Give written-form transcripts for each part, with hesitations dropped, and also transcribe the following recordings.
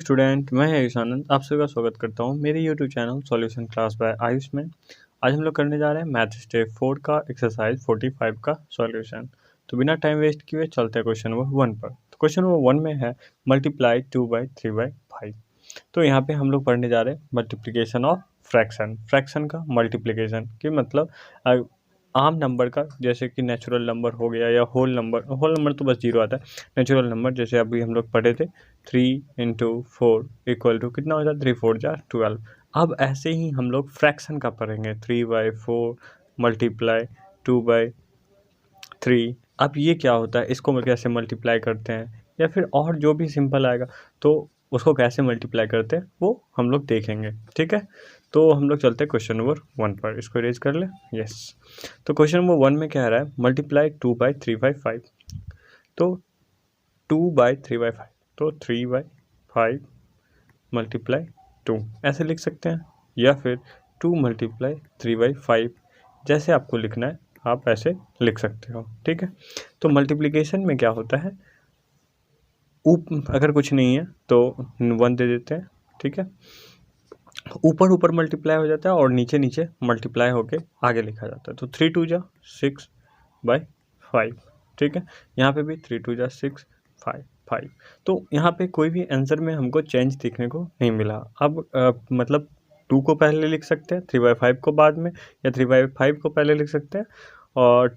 Student, मैं आयुष आनंद आप सभी का स्वागत करता हूं मेरे YouTube channel solution class by Ayush में। आज हम लोग करने जा रहे हैं मैथ स्टेप 4 का एक्सरसाइज 45 का सॉल्यूशन। तो बिना टाइम वेस्ट किए चलते हैं क्वेश्चन नंबर 1 पर। तो क्वेश्चन नंबर 1 में है मल्टीप्लाई 2/3/5। तो यहाँ पे हम लोग पढ़ने जा रहे हैं मल्टीप्लीकेशन ऑफ फ्रैक्शन का मल्टीप्लीकेशन की मतलब आम नंबर का, जैसे कि नेचुरल नंबर हो गया या होल नंबर तो बस जीरो आता है। नेचुरल नंबर जैसे अभी हम लोग पढ़े थे 3 × 4 = कितना हो जाता है 3 4 जा 12। अब ऐसे ही हम लोग फ्रैक्शन का पढ़ेंगे 3/4 मल्टीप्लाई 2/3। अब ये क्या होता है, इसको कैसे मल्टीप्लाई करते हैं या फिर और जो भी सिंपल आएगा तो उसको कैसे मल्टीप्लाई करते हैं वो हम लोग देखेंगे। ठीक है, तो हम लोग चलते हैं क्वेश्चन नंबर 1 पर। इसको इरेज कर ले। यस, तो क्वेश्चन नंबर 1 में क्या आ रहा है मल्टीप्लाई 2/3/5। तो 2/3/5 तो 3/5 मल्टीप्लाई 2 ऐसे लिख सकते हैं, या फिर 2 × 3/5 जैसे आपको लिखना है आप ऐसे लिख सकते हो। ठीक है, तो मल्टीप्लिकेशन में क्या होता है, अगर कुछ नहीं है तो 1 दे देते हैं। ठीक है, ऊपर ऊपर मल्टीप्लाई हो जाता है और नीचे नीचे मल्टीप्लाई होके आगे लिखा जाता है। तो 3 2 जा 6/5। ठीक है, यहाँ पे भी 3 2 जा 6 5 5। तो यहाँ पे कोई भी आंसर में हमको चेंज देखने को नहीं मिला। अब मतलब 2 को पहले लिख सकते हैं, 3/5 को बाद में, या 3/5 को पहले लिख सकते हैं और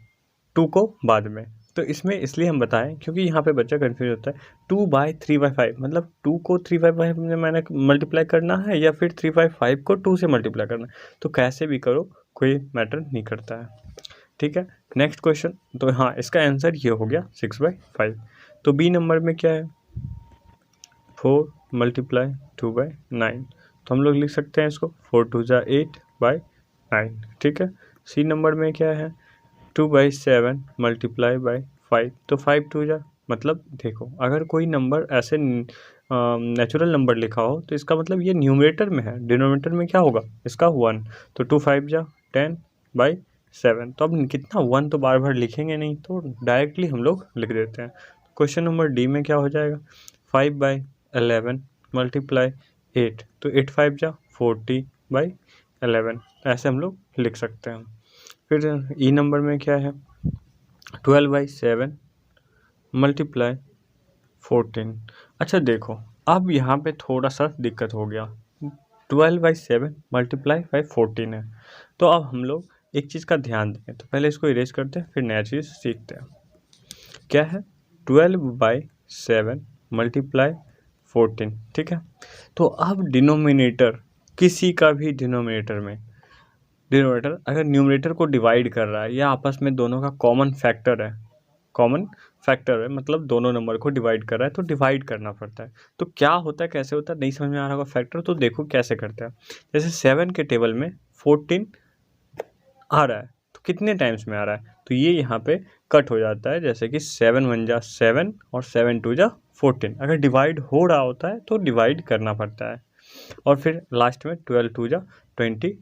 2 को बाद में। तो इसमें इसलिए हम बताएं क्योंकि यहाँ पे बच्चा कंफ्यूज होता है 2/3/5 मतलब 2 को 3/5 में मैंने मल्टीप्लाई करना है या फिर 3/5 को 2 से मल्टीप्लाई करना है। तो कैसे भी करो कोई मैटर नहीं करता है। ठीक है, नेक्स्ट क्वेश्चन। तो हाँ, इसका आंसर ये हो गया 6/5। तो बी नंबर में क्या है 4 × 2/9। तो हम लोग लिख सकते हैं इसको 4 2 जा 8/9। ठीक है, सी नंबर में क्या है 2/7 × 5। तो 5 2 जा मतलब देखो, अगर कोई नंबर ऐसे नेचुरल नंबर लिखा हो तो इसका मतलब ये न्यूमरेटर में है, डिनोमिनेटर में क्या होगा इसका 1। तो 2 5 जा 10/7। तो अब कितना 1 तो बार बार लिखेंगे नहीं, तो डायरेक्टली हम लोग लिख देते हैं। क्वेश्चन नंबर डी में क्या हो जाएगा 5/11 × 8। तो 8 5 जा 40/11 ऐसे हम लोग लिख सकते हैं। फिर ई नंबर में क्या है 12/7 × 14। अच्छा देखो, अब यहाँ पे थोड़ा सा दिक्कत हो गया। 12/7 × 14 है। तो अब हम लोग एक चीज़ का ध्यान दें, तो पहले इसको इरेज करते हैं फिर नया चीज़ सीखते हैं। क्या है 12/7 × 14। ठीक है, तो अब डिनोमिनेटर, किसी का भी डिनोमिनेटर अगर न्यूमरेटर को डिवाइड कर रहा है या आपस में दोनों का कॉमन फैक्टर है मतलब दोनों नंबर को डिवाइड कर रहा है, तो डिवाइड करना पड़ता है। तो क्या होता है, कैसे होता है, नहीं समझ में आ रहा होगा फैक्टर, तो देखो कैसे करते हैं। जैसे 7 के टेबल में 14 आ रहा है तो कितने टाइम्स में आ रहा है, तो ये यहाँ पे कट हो जाता है। जैसे कि 7 1 जा 7 और 7 2 जा 14। अगर डिवाइड हो रहा होता है तो डिवाइड करना पड़ता है। और फिर लास्ट में 12 2 जा 24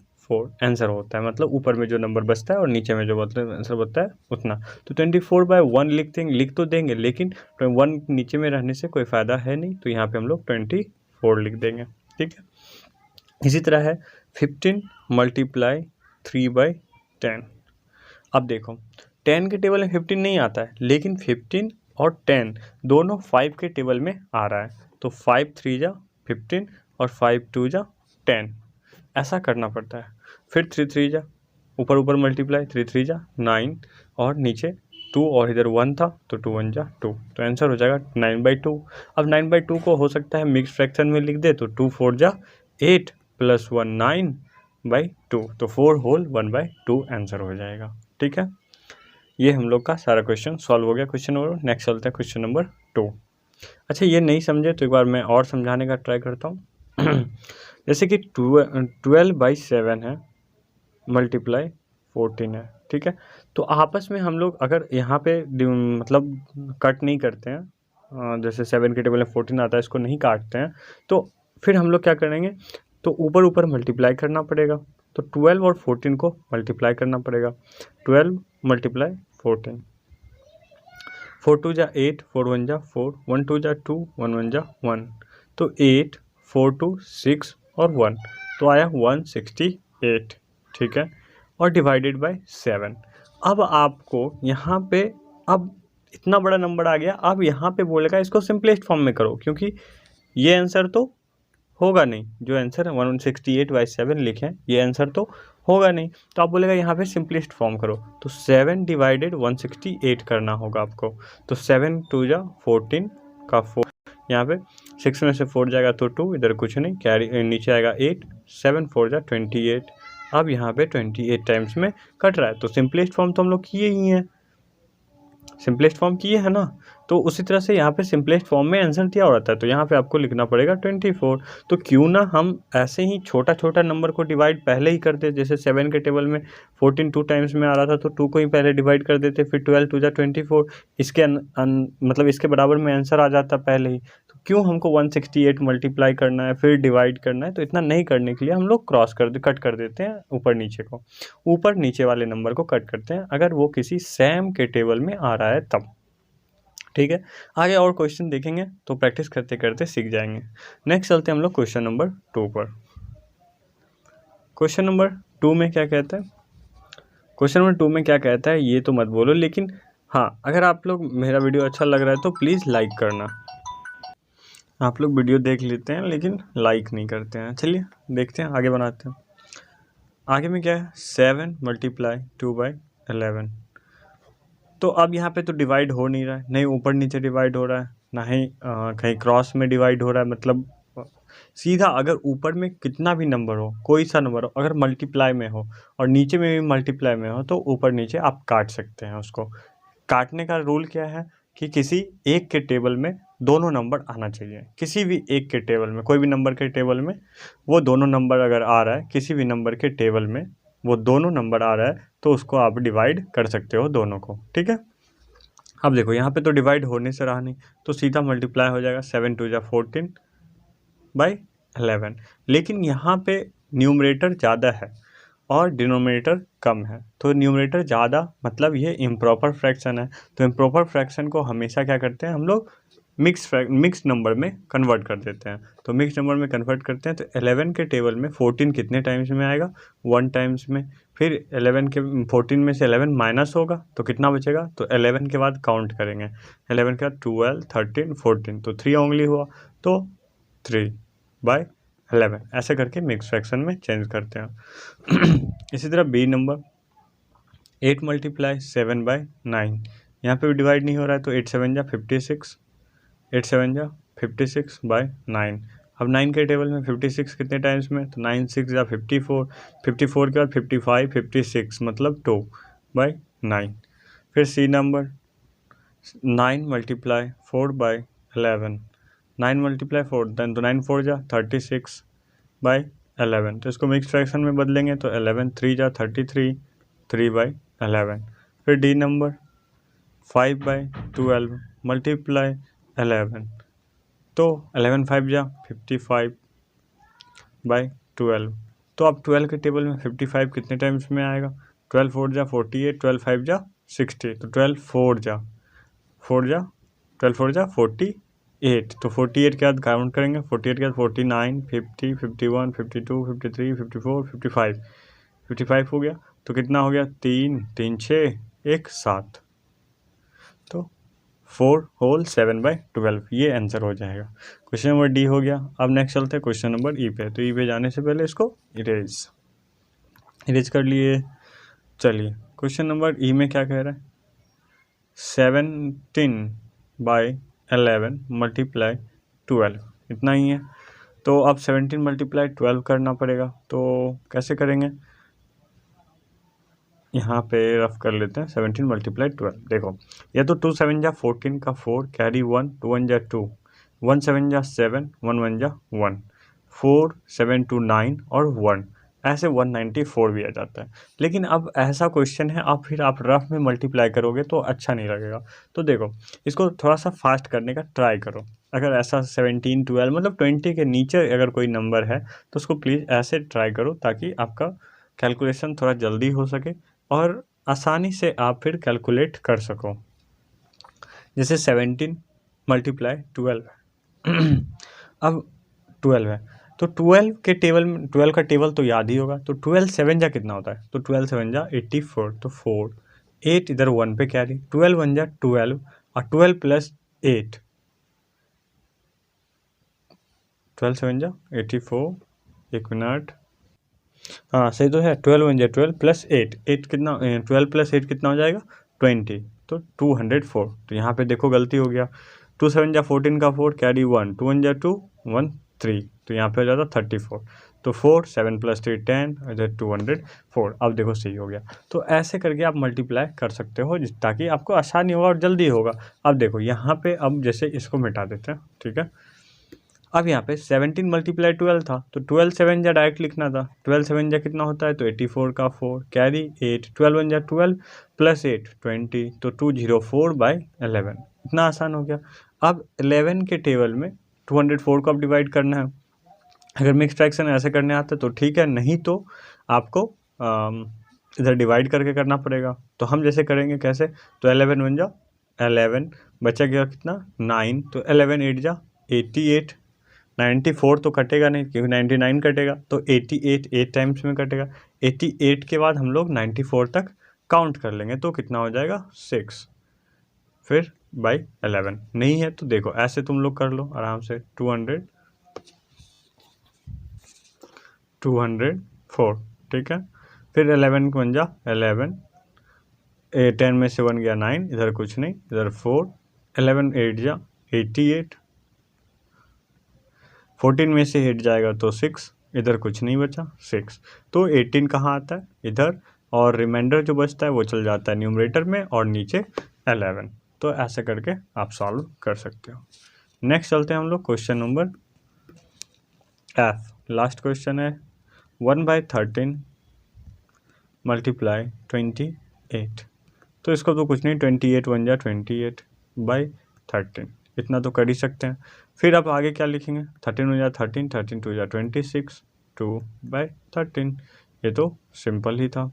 आंसर होता है, मतलब ऊपर में जो नंबर बचता है और नीचे में जो आंसर बचता है उतना। तो 24/1 लिख तो देंगे, लेकिन 1 नीचे में रहने से कोई फ़ायदा है नहीं, तो यहाँ पे हम लोग 24 लिख देंगे। ठीक है, इसी तरह है 15 × 3/10। अब देखो 10 के टेबल में 15 नहीं आता है, लेकिन 15 और 10 दोनों 5 के टेबल में आ रहा है। तो 5 3 जा 15 और 5 2 जा 10 ऐसा करना पड़ता है। फिर 3 3 जा ऊपर ऊपर मल्टीप्लाई 3 3 जा 9 और नीचे 2 और इधर 1 था तो 2 1 जा 2। तो आंसर हो जाएगा 9/2। अब 9/2 को हो सकता है मिक्स फ्रैक्शन में लिख दे, तो 2 4 जा 8 + 1 9/2। तो 4 होल 1/2 आंसर हो जाएगा। ठीक है, ये हम लोग का सारा क्वेश्चन सॉल्व हो गया। क्वेश्चन नंबर नेक्स्ट चलता है क्वेश्चन नंबर 2। अच्छा, ये नहीं समझे तो एक बार मैं और समझाने का ट्राई करता हूँ। जैसे कि 12/7 है × 14 है। ठीक है, तो आपस में हम लोग अगर यहाँ पे मतलब कट नहीं करते हैं, जैसे 7 के टेबल में 14 आता है, इसको नहीं काटते हैं, तो फिर हम लोग क्या करेंगे, तो ऊपर ऊपर मल्टीप्लाई करना पड़ेगा। तो 12 और 14 को मल्टीप्लाई करना पड़ेगा। 12 × 14, 4 2 जा 8 4 1 जा 4 1 2 जा 2 1 1 जा 1। तो 8, 4, 2, 6 और 1, तो आया 168, ठीक है, और डिवाइडेड बाय 7। अब आपको यहाँ पे अब इतना बड़ा नंबर आ गया, अब यहाँ पे बोलेगा इसको सिंपलेस्ट फॉर्म में करो, क्योंकि ये आंसर तो होगा नहीं, जो आंसर 168/7 लिखे ये आंसर तो होगा नहीं, तो आप बोलेगा यहाँ पे सिंपलेस्ट फॉर्म करो, तो 7 डिवाइडेड 168 करना होगा आपको। तो 7 2 जा 14 का 4, यहाँ पे 6 में से 4 जाएगा तो 2, इधर कुछ नहीं, कैरी नीचे आएगा 8, 7 4 जा 28। अब यहाँ पे 28 टाइम्स में कट रहा है, तो सिंपलेस्ट फॉर्म तो हम लोग किए ही हैं, सिंपलेस्ट फॉर्म किए है ना, तो उसी तरह से यहाँ पे सिंपलेस्ट फॉर्म में आंसर दिया रहता है, तो यहाँ पे आपको लिखना पड़ेगा 24। तो क्यों ना हम ऐसे ही छोटा छोटा नंबर को डिवाइड पहले ही कर दे, जैसे 7 के टेबल में 14 2 टाइम्स में आ रहा था, तो 2 को ही पहले डिवाइड कर देते, फिर 12 2 जा 24, इसके मतलब इसके बराबर में आंसर आ जाता पहले ही। तो क्यों हमको 168 मल्टीप्लाई करना है फिर डिवाइड करना है, तो इतना नहीं करने के लिए हम लोग कट कर देते हैं ऊपर नीचे को, ऊपर नीचे वाले नंबर को कट करते हैं अगर वो किसी सेम के टेबल में आ रहा है तब, ठीक है। आगे और क्वेश्चन देखेंगे तो प्रैक्टिस करते करते सीख जाएंगे। नेक्स्ट चलते हैं हम लोग क्वेश्चन नंबर 2 पर। क्वेश्चन नंबर 2 में क्या कहता है, क्वेश्चन नंबर 2 में क्या कहता है ये तो मत बोलो, लेकिन हाँ अगर आप लोग मेरा वीडियो अच्छा लग रहा है तो प्लीज़ लाइक करना। आप लोग वीडियो देख लेते हैं लेकिन लाइक नहीं करते हैं, चलिए देखते हैं आगे बनाते हैं। आगे में क्या है, 7 × 2/11। तो अब यहाँ पे तो डिवाइड हो नहीं रहा है, नहीं ऊपर नीचे डिवाइड हो रहा है, ना ही कहीं क्रॉस में डिवाइड हो रहा है, मतलब सीधा अगर ऊपर में कितना भी नंबर हो, कोई सा नंबर हो, अगर मल्टीप्लाई में हो और नीचे में भी मल्टीप्लाई में हो, तो ऊपर नीचे आप काट सकते हैं उसको। काटने का रूल क्या है कि किसी एक के टेबल में दोनों नंबर आना चाहिए, किसी भी एक के टेबल में, कोई भी नंबर के टेबल में वो दोनों नंबर अगर आ रहा है, किसी भी नंबर के टेबल में वो दोनों नंबर आ रहा है, तो उसको आप डिवाइड कर सकते हो दोनों को, ठीक है। अब देखो यहाँ पे तो डिवाइड होने से रहा नहीं, तो सीधा मल्टीप्लाई हो जाएगा, 7 2 जा 14/11। लेकिन यहाँ पे न्यूमरेटर ज़्यादा है और डिनोमिनेटर कम है, तो न्यूमरेटर ज़्यादा मतलब ये इम्प्रॉपर फ्रैक्शन है, तो इम्प्रॉपर फ्रैक्शन को हमेशा क्या करते हैं हम लोग मिक्स नंबर में कन्वर्ट कर देते हैं। तो मिक्स नंबर में कन्वर्ट करते हैं, तो 11 के टेबल में 14 कितने टाइम्स में आएगा, 1 टाइम्स में, फिर 14 में से 11 माइनस होगा तो कितना बचेगा, तो 11 के बाद काउंट करेंगे, 11 के बाद 12 13 14, तो 3 ओनली हुआ, तो 3/11 ऐसे करके मिक्स फ्रैक्शन में चेंज करते हैं। इसी तरह बी नंबर 8 × 7/9, यहाँ पे भी डिवाइड नहीं हो रहा है, तो 8 7 जा 56, 8 7 जा 56/9। अब 9 के टेबल में 56 कितने टाइम्स में, तो 9 6 जा 54, 54 के बाद 55 56 मतलब 2/9। फिर सी नंबर 9 × 4/11, 9 × 4 तो 9 4 जा 36/11, तो इसको मिक्स फ्रैक्शन में बदलेंगे, तो 11 3 जा 33, 3/11। फिर डी नंबर 5/12 × 11, तो 11 5 जा 55/12, तो अब 12 के टेबल में 55 कितने टाइम्स में आएगा, 12 4 जा 48, 12 5 जा 60, तो 12 4 जा 48, तो 48 के बाद काउंट करेंगे, 48 के बाद 49 50 51 52 53 54 55, 55 हो गया, तो कितना हो गया, 3 3 6 1 7, तो 4 होल 7/12, ये आंसर हो जाएगा। क्वेश्चन नंबर डी हो गया। अब नेक्स्ट चलते हैं क्वेश्चन नंबर ई पे, तो ई पे जाने से पहले इसको इरेज कर लिए। चलिए क्वेश्चन नंबर ई में क्या कह रहा है, 17/11 × 12, इतना ही है। तो अब 17 × 12 करना पड़ेगा, तो कैसे करेंगे, यहाँ पे रफ कर लेते हैं। 17 × 12, देखो या तो 2 7 जा 14 का 4 कैरी 1, 2 1 जा 2, 1 7 जा 7, 1 1 जा 1, 4 7 2 9 और 1, ऐसे 194 भी आ जाता है। लेकिन अब ऐसा क्वेश्चन है, अब फिर आप रफ में मल्टीप्लाई करोगे तो अच्छा नहीं लगेगा। तो देखो इसको थोड़ा सा फास्ट करने का ट्राई करो। अगर ऐसा 17 12 मतलब 20 के नीचे अगर कोई नंबर है तो उसको प्लीज़ ऐसे ट्राई करो, ताकि आपका कैलकुलेशन थोड़ा जल्दी हो सके और आसानी से आप फिर कैलकुलेट कर सको। जैसे 17 × 12, अब 12 है, तो 12 के टेबल में 12 का टेबल तो याद ही होगा, तो 12 7 जा कितना होता है, तो 12 7 जा 84, तो 4 8 इधर 1 पे कैरी, 12 1 जा 12 और 12 प्लस 8, 12 7 जा 84, एक मिनट, हाँ सही तो है, 12 1 जा 12 प्लस 8, 8 कितना, 12 प्लस 8 कितना हो जाएगा 20, तो 204। तो यहाँ पे देखो गलती हो गया, 2 7 जा 14 का 4 कैरी 1, 2 1 जा 2 1 3, तो यहाँ पे हो जाता 34, तो 4 7 प्लस 3 10, इधर 204। अब देखो सही हो गया। तो ऐसे करके आप मल्टीप्लाई कर सकते हो ताकि आपको आसानी होगा और जल्दी होगा। अब देखो यहाँ पे, अब जैसे इसको मिटा देते हैं, ठीक है। अब यहाँ पे 17 मल्टीप्लाई 12 था, तो 12 7 जा डायरेक्ट लिखना था, 12 7 जा कितना होता है, तो 84 का 4 कैरी 8, 12 1 जा 12 प्लस 8 20, तो 204/11, इतना आसान हो गया। अब 11 के टेबल में 204 को अब डिवाइड करना है। अगर मिक्स फ्रैक्शन ऐसे करने आता तो ठीक है, नहीं तो आपको इधर डिवाइड करके करना पड़ेगा। तो हम जैसे करेंगे कैसे, तो 11 1 जा 11, बचा गया कितना 9, तो 11 8 जा 88, 94 तो कटेगा नहीं क्योंकि 99 कटेगा, तो 88 8 टाइम्स में कटेगा। 88 के बाद हम लोग 94 तक काउंट कर लेंगे, तो कितना हो जाएगा 6, फिर बाई 11। नहीं है तो देखो ऐसे तुम लोग कर लो आराम से, 204, ठीक है। फिर 11 को बन जा 11, 10 में से 1 गया 9, इधर कुछ नहीं, इधर 4, 11 8 जा 88, 14 में से 8 जाएगा तो 6, इधर कुछ नहीं बचा 6, तो 18 कहाँ आता है इधर, और रिमाइंडर जो बचता है वो चल जाता है न्यूमरेटर में और नीचे 11। तो ऐसे करके आप सॉल्व कर सकते हो। नेक्स्ट चलते हैं हम लोग question number F, last question है 1/13 मल्टीप्लाई 28, तो इसको तो कुछ नहीं, 28 1 जा 28/13, इतना तो कर ही सकते हैं। फिर आप आगे क्या लिखेंगे, 13 1 जा 13, 13 2 जा 26, 2/13, ये तो सिंपल ही था,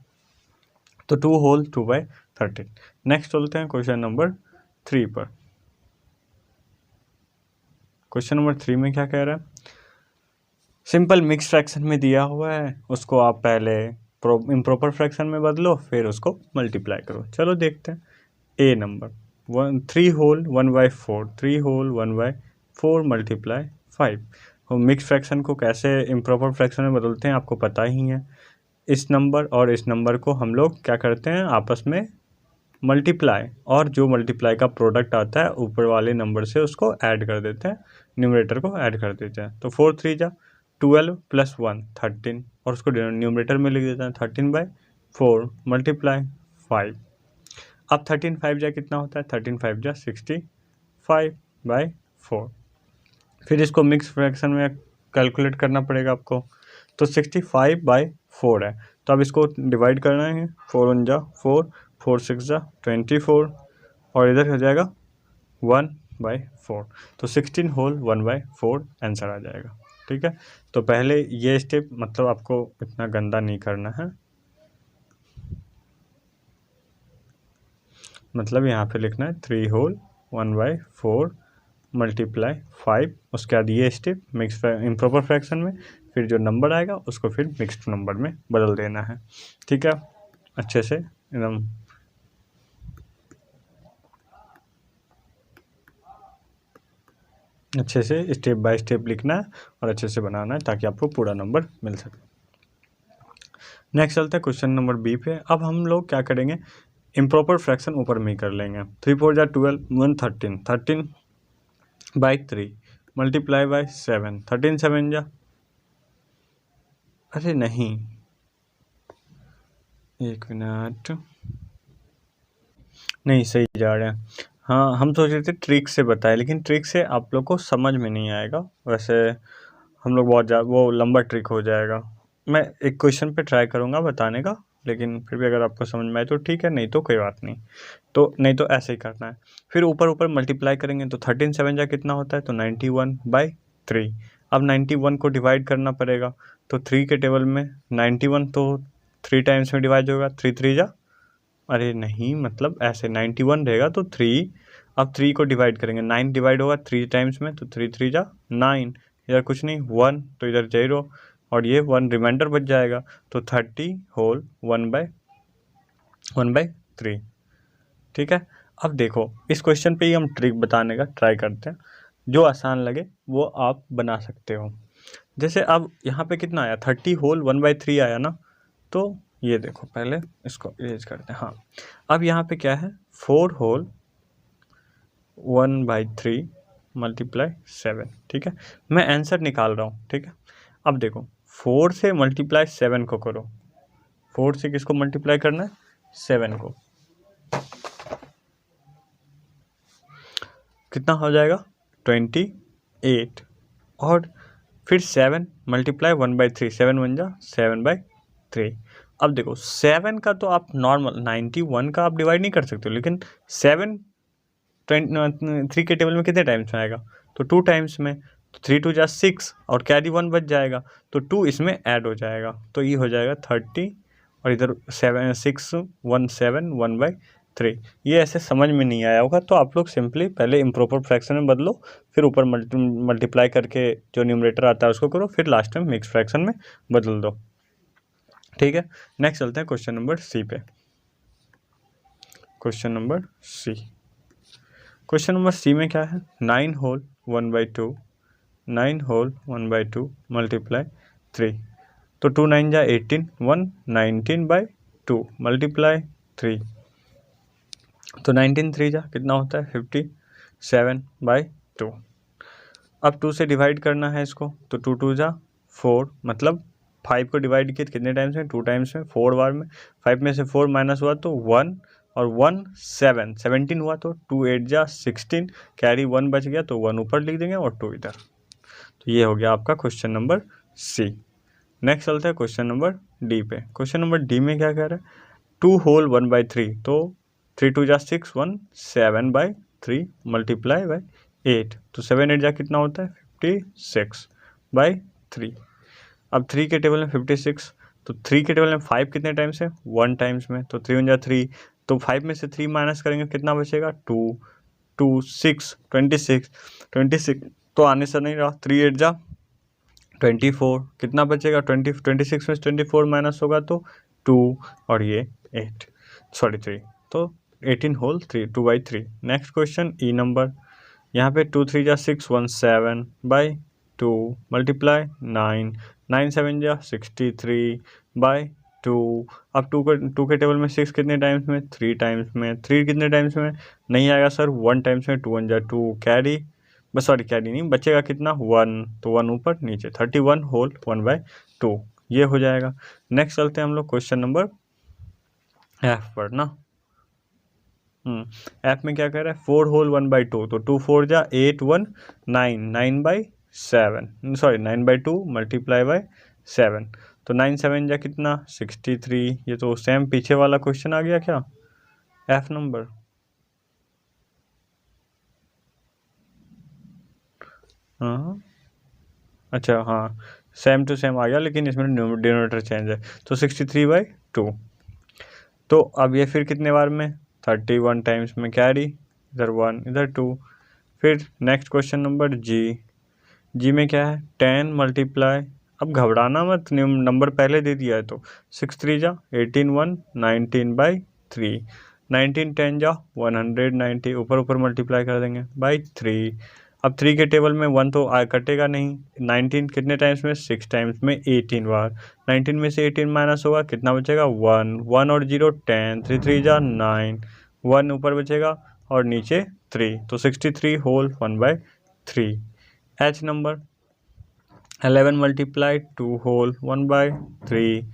तो 2 होल 2/13। नेक्स्ट चलते हैं क्वेश्चन नंबर 3 पर। क्वेश्चन नंबर 3 में क्या कह रहा है, सिंपल मिक्स फ्रैक्शन में दिया हुआ है, उसको आप पहले इम्प्रॉपर फ्रैक्शन में बदलो, फिर उसको मल्टीप्लाई करो। चलो देखते हैं। ए नंबर 3 होल 1/4, 3 होल 1/4 मल्टीप्लाई 5। हम मिक्स फ्रैक्शन को कैसे इम्प्रॉपर फ्रैक्शन में बदलते हैं आपको पता ही है। इस नंबर और इस नंबर को हम लोग क्या करते हैं, आपस में मल्टीप्लाई, और जो मल्टीप्लाई का प्रोडक्ट आता है ऊपर वाले नंबर से उसको ऐड कर देते हैं, न्यूमरेटर को ऐड कर देते हैं। तो 4 3 जा 12 प्लस 1 13, और उसको न्यूमरेटर में लिख देते हैं 13/4 मल्टीप्लाई 5। अब 13 5 जा कितना होता है, 13 5 जा 65/4। फिर इसको मिक्स फ्रैक्शन में कैलकुलेट करना पड़ेगा आपको, तो 65/4 है, तो अब इसको डिवाइड करना है, 4 1 जा 4, 4 6 जा 24, और इधर हो जाएगा 1/4, तो 16 होल 1/4 आंसर आ जाएगा। ठीक है, तो पहले ये स्टेप मतलब आपको इतना गंदा नहीं करना है, मतलब यहाँ पे लिखना है 3 होल 1/4 मल्टीप्लाई 5, उसके बाद ये स्टेप मिक्स इम्प्रॉपर फ्रैक्शन में, फिर जो नंबर आएगा उसको फिर मिक्स्ड नंबर में बदल देना है। ठीक है, अच्छे से एकदम अच्छे से स्टेप बाय स्टेप लिखना है और अच्छे से बनाना है ताकि आपको पूरा नंबर मिल सके। नेक्स्ट चलते हैं क्वेश्चन नंबर बी पे। अब हम लोग क्या करेंगे, इम्प्रॉपर फ्रैक्शन ऊपर में ही कर लेंगे। 3 4 जा 12 1 13, 13/3 मल्टीप्लाई बाय 7, 13 7 जा, अरे नहीं एक मिनट, नहीं सही जा रहे हैं। हाँ, हम सोच रहे थे ट्रिक से बताए, लेकिन ट्रिक से आप लोग को समझ में नहीं आएगा, वैसे हम लोग बहुत वो लंबा ट्रिक हो जाएगा। मैं एक क्वेश्चन पे ट्राई करूँगा बताने का, लेकिन फिर भी अगर आपको समझ में आए तो ठीक है, नहीं तो कोई बात नहीं। तो नहीं तो ऐसे ही करना है, फिर ऊपर ऊपर मल्टीप्लाई करेंगे, तो 13 7 जा कितना होता है, तो 91/3। अब 91 को डिवाइड करना पड़ेगा, तो 3 के टेबल में 91 तो 3 टाइम्स में डिवाइड होगा, 3 3 जा, अरे नहीं मतलब ऐसे 91 रहेगा तो 3, अब 3 को डिवाइड करेंगे, 9 डिवाइड होगा 3 टाइम्स में, तो 3 3 जा 9, इधर कुछ नहीं, 1 तो इधर 0 और ये 1 रिमाइंडर बच जाएगा, तो 30 होल 1/3। ठीक है। अब देखो इस क्वेश्चन पे ही हम ट्रिक बताने का ट्राई करते हैं, जो आसान लगे वो आप बना सकते हो। जैसे अब यहाँ पे कितना आया, 30 होल 1/3 आया ना, तो ये देखो पहले इसको इरेज करते हैं। हाँ, अब यहाँ पे क्या है, 4 होल 1/3 मल्टीप्लाई 7। ठीक है, मैं आंसर निकाल रहा हूँ। ठीक है, अब देखो 4 से मल्टीप्लाई 7 को करो, 4 से किसको मल्टीप्लाई करना है, 7 को, कितना हो जाएगा 28, और फिर 7 मल्टीप्लाई 1/3, 7 1 जा 7/3। अब देखो 7 का तो आप नॉर्मल 91 का आप डिवाइड नहीं कर सकते हो, लेकिन 7 3 के टेबल में कितने टाइम्स में आएगा, तो 2 टाइम्स में, तो 3 2 जा 6 और कैरी 1 बच जाएगा, तो 2 इसमें ऐड हो जाएगा, तो ये हो जाएगा 30 और इधर 7 6 1 7 1/3। ये ऐसे समझ में नहीं आया होगा, तो आप लोग सिंपली पहले इम्प्रॉपर फ्रैक्शन में बदलो, फिर ऊपर मल्टीप्लाई करके जो न्यूमरेटर आता है उसको करो, फिर लास्ट में मिक्स फ्रैक्शन में बदल दो। ठीक है, नेक्स्ट चलते हैं क्वेश्चन नंबर सी पे। Question number C, question number C में क्या है, 9 होल 1/2, 9 होल 1/2 मल्टीप्लाई 3, तो 2 9 जा 18, 1 19/2 मल्टीप्लाई 3, तो 19 3 जा कितना होता है 57/2। अब 2 से डिवाइड करना है इसको, तो 2 2 जा 4, मतलब 5 को डिवाइड किया कितने टाइम्स में, 2 टाइम्स में, 4 बार में, 5 में से 4 माइनस हुआ तो 1 और 1 7 17 हुआ, तो 2 8 जा 16, कैरी 1 बच गया तो 1 ऊपर लिख देंगे और 2 इधर। तो ये हो गया आपका क्वेश्चन नंबर सी। नेक्स्ट चलता है क्वेश्चन नंबर डी पे। क्वेश्चन नंबर डी में क्या कह रहा है, 2 होल 1/3, तो 3 2 जा 6 1 7/3 मल्टीप्लाई बाई 8, तो 7 8 जा कितना होता है 56/3। अब 3 के टेबल में 56, तो 3 के टेबल में 5 कितने टाइम्स है, 1 टाइम्स में, तो 3 1 जा 3, तो 5 में से 3 माइनस करेंगे कितना बचेगा 2 2 6 26 तो आने से नहीं रहा, 3 8 जा 24, कितना बचेगा 26 में 24 माइनस होगा तो 2 और ये 8 सॉरी 3, तो 18 होल 3 2/3। नेक्स्ट क्वेश्चन ई नंबर, यहाँ पे 2 3 जा 6 1 7/2 मल्टीप्लाई 9 9 7 जा 63/2। अब 2 के टेबल में 6 कितने टाइम्स में, 3 टाइम्स में, 3 कितने टाइम्स में नहीं आएगा सर 1 टाइम्स में, 2 1 जा 2 कैरी, बस सॉरी कैरी नहीं, बचेगा कितना 1, तो 1 ऊपर नीचे 31 होल 1/2, ये हो जाएगा। नेक्स्ट चलते हैं हम लोग क्वेश्चन नंबर एफ पर ना। एफ में क्या कह रहा है, 4 होल 1/2, तो 2 4 जा 8 1 9 9/7 सॉरी 9/2 मल्टीप्लाई बाई 7, तो 9 7 जा कितना 63। ये तो सेम पीछे वाला क्वेश्चन आ गया क्या, एफ नंबर। हाँ अच्छा, हाँ सेम टू सेम आ गया, लेकिन इसमें डिनोमिनेटर चेंज है, तो 63/2। तो अब ये फिर कितने बार में, 31 टाइम्स में कैरी, इधर 1 इधर 2। फिर नेक्स्ट क्वेश्चन नंबर जी में क्या है 10 मल्टीप्लाई, अब घबराना मत, नंबर पहले दे दिया है तो 6 3 जा 18 1 19/3, 19 10 जा 190, ऊपर मल्टीप्लाई कर देंगे बाई 3। अब 3 के टेबल में 1 तो कटेगा नहीं, 19 कितने टाइम्स में 6 टाइम्स में 18 बार, 19 में से 18 माइनस होगा कितना बचेगा 1 1 और 0 10, 3 3 जा 9, 1 ऊपर बचेगा और नीचे 3, तो 63 whole 1/3। H number 11 multiply 2 whole 1/3,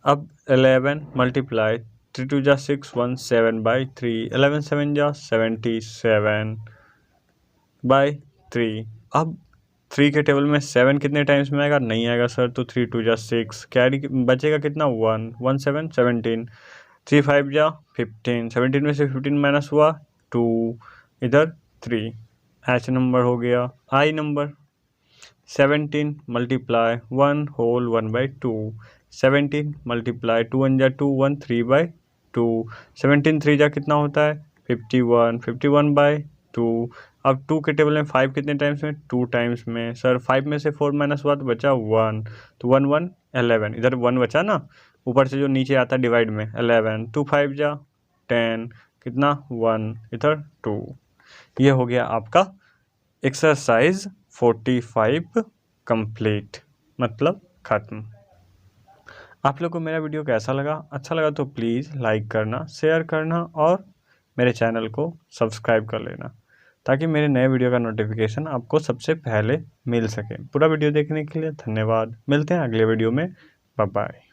अब 11 मल्टीप्लाई 3 2 जा 6 1 7/3, 11 7 जा 77/3। अब 3 के टेबल में 7 कितने टाइम्स में आएगा, नहीं आएगा सर, तो 3 2 जा 6, कैरी बचेगा कितना 1 1 7 17, 3 5 जा 15, 17 में से 15 माइनस हुआ 2, इधर 3। एच नंबर हो गया। I number 17 multiply 1 whole 1/2, 17 multiply 2 1 जा 2 1 3/2, 17 3 जा कितना होता है 51 51/2। अब 2 के टेबल में 5 कितने टाइम्स में, 2 टाइम्स में। सर 5 में से 4 माइनस हुआ तो बचा 1, तो 1 1 11, इधर 1 बचा ना, ऊपर से जो नीचे आता डिवाइड में 11, 2 5 जा 10, कितना 1, इधर 2। ये हो गया आपका एक्सरसाइज 45 कंप्लीट, मतलब ख़त्म। आप लोग को मेरा वीडियो कैसा लगा? अच्छा लगा तो प्लीज़ लाइक करना, शेयर करना और मेरे चैनल को सब्सक्राइब कर लेना, ताकि मेरे नए वीडियो का नोटिफिकेशन आपको सबसे पहले मिल सके। पूरा वीडियो देखने के लिए धन्यवाद। मिलते हैं अगले वीडियो में। Bye bye.